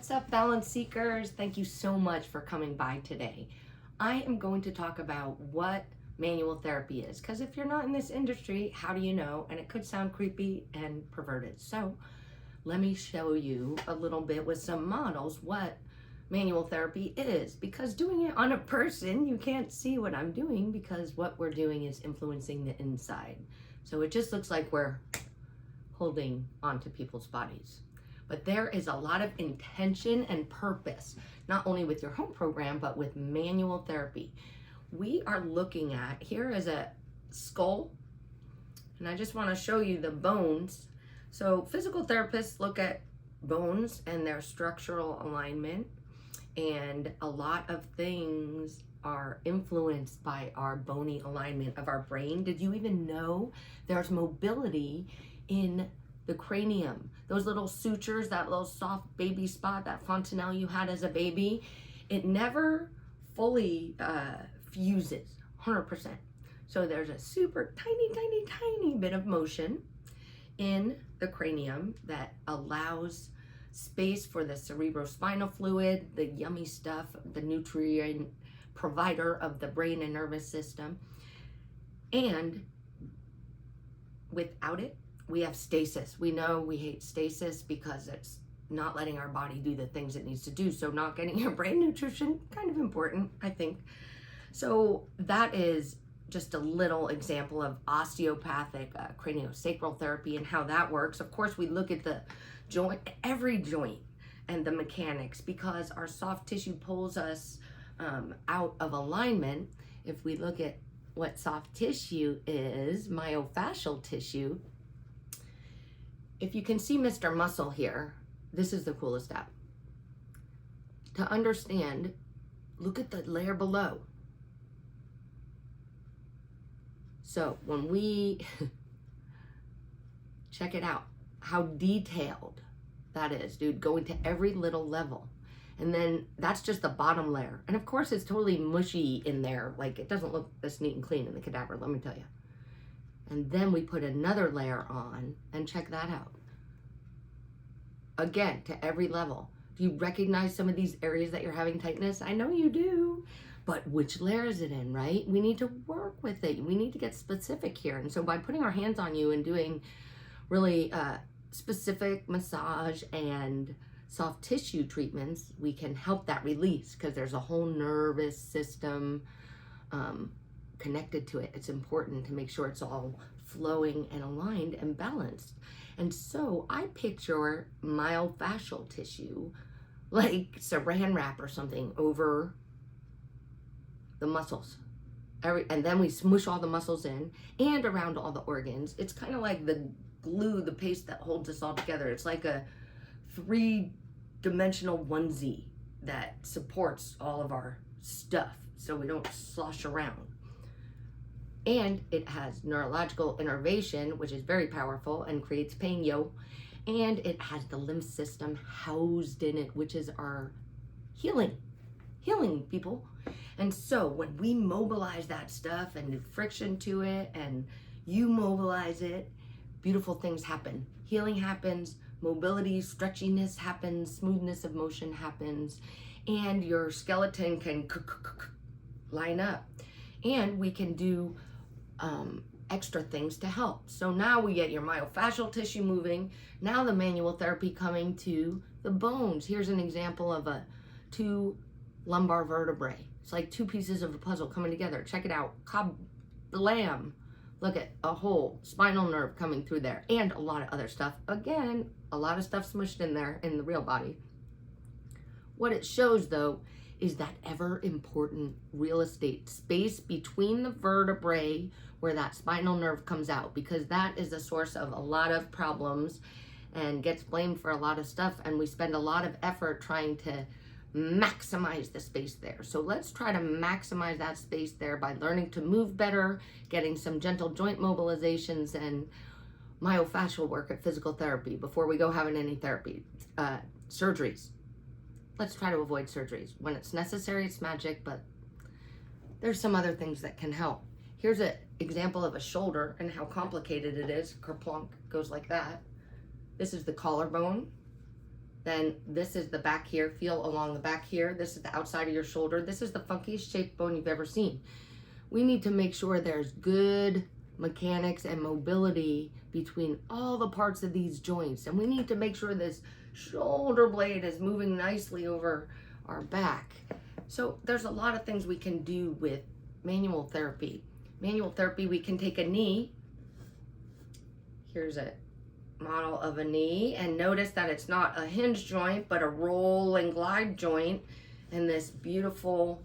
What's up, balance seekers? Thank you so much for coming by today. I am going to talk about what manual therapy is, because if you're not in this industry, how do you know? And it could sound creepy and perverted. So let me show you a little bit with some models what manual therapy is, because doing it on a person, you can't see what I'm doing because what we're doing is influencing the inside. So it just looks like we're holding onto people's bodies. But there is a lot of intention and purpose, not only with your home program, but with manual therapy. We are looking at, here is a skull, and I just want to show you the bones. So physical therapists look at bones and their structural alignment, and a lot of things are influenced by our bony alignment of our brain. Did you even know there's mobility in the cranium? Those little sutures, that little soft baby spot, that fontanelle you had as a baby, it never fully fuses 100%. So there's a super tiny bit of motion in the cranium that allows space for the cerebrospinal fluid, the yummy stuff, the nutrient provider of the brain and nervous system. And without it, we have stasis. We know we hate stasis because it's not letting our body do the things it needs to do. So not getting your brain nutrition, kind of important, I think. So that is just a little example of osteopathic craniosacral therapy and how that works. Of course, we look at the joint, every joint, and the mechanics, because our soft tissue pulls us out of alignment. If we look at what soft tissue is, myofascial tissue, if you can see Mr. Muscle here, this is the coolest app. To understand, look at the layer below. So when we check it out, how detailed that is, dude, going to every little level. And then that's just the bottom layer. And of course it's totally mushy in there. Like, it doesn't look this neat and clean in the cadaver, let me tell you. And then we put another layer on, and check that out. Again, to every level. Do you recognize some of these areas that you're having tightness? I know you do, but which layer is it in, right? We need to work with it. We need to get specific here. And so by putting our hands on you and doing really specific massage and soft tissue treatments, we can help that release, because there's a whole nervous system connected to it. It's important to make sure it's all flowing and aligned and balanced. And so I picture myofascial tissue like saran wrap or something over the muscles. And then we smush all the muscles in and around all the organs. It's kind of like the glue, the paste that holds us all together. It's like a 3-dimensional onesie that supports all of our stuff so we don't slosh around. And it has neurological innervation, which is very powerful and creates pain, and it has the lymph system housed in it, which is our healing people. And so when we mobilize that stuff and friction to it, and you mobilize it, beautiful things happen. Healing happens, mobility, stretchiness happens, smoothness of motion happens, and your skeleton can line up. And we can do extra things to help. So now we get your myofascial tissue moving. Now the manual therapy coming to the bones. Here's an example of 2 lumbar vertebrae. It's like 2 pieces of a puzzle coming together. Check it out. Kablam. Look at a whole spinal nerve coming through there, and a lot of other stuff. Again, a lot of stuff smushed in there in the real body. What it shows, though, is that ever important real estate space between the vertebrae where that spinal nerve comes out, because that is the source of a lot of problems and gets blamed for a lot of stuff. And we spend a lot of effort trying to maximize the space there. So let's try to maximize that space there by learning to move better, getting some gentle joint mobilizations and myofascial work at physical therapy before we go having any therapy. Surgeries. Let's try to avoid surgeries. When it's necessary, it's magic, but there's some other things that can help. Here's an example of a shoulder and how complicated it is. Kerplunk goes like that. This is the collarbone. then this is the back here. Feel along the back here. This is the outside of your shoulder. This is the funkiest shaped bone you've ever seen. We need to make sure there's good mechanics and mobility between all the parts of these joints. And we need to make sure this shoulder blade is moving nicely over our back. So there's a lot of things we can do with manual therapy. Manual therapy, we can take a knee. Here's a model of a knee, and notice that it's not a hinge joint, but a roll and glide joint. And this beautiful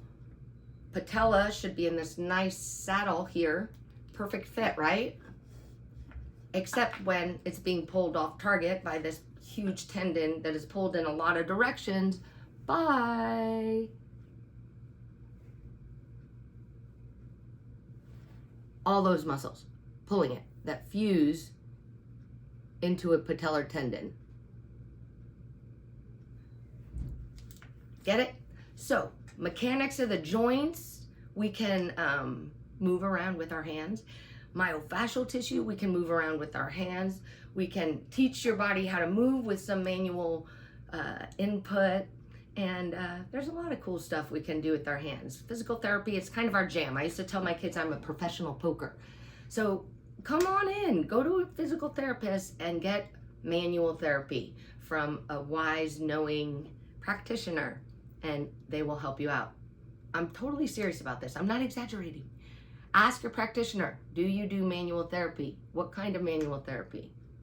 patella should be in this nice saddle here. Perfect fit, right? Except when it's being pulled off target by this huge tendon that is pulled in a lot of directions by all those muscles pulling it that fuse into a patellar tendon. Get it? So, mechanics of the joints, we can move around with our hands. Myofascial tissue, we can move around with our hands. We can teach your body how to move with some manual input. And there's a lot of cool stuff we can do with our hands. Physical therapy, it's kind of our jam. I used to tell my kids I'm a professional poker. So come on in, go to a physical therapist and get manual therapy from a wise, knowing practitioner, and they will help you out. I'm totally serious about this. I'm not exaggerating. Ask your practitioner, do you do manual therapy? What kind of manual therapy?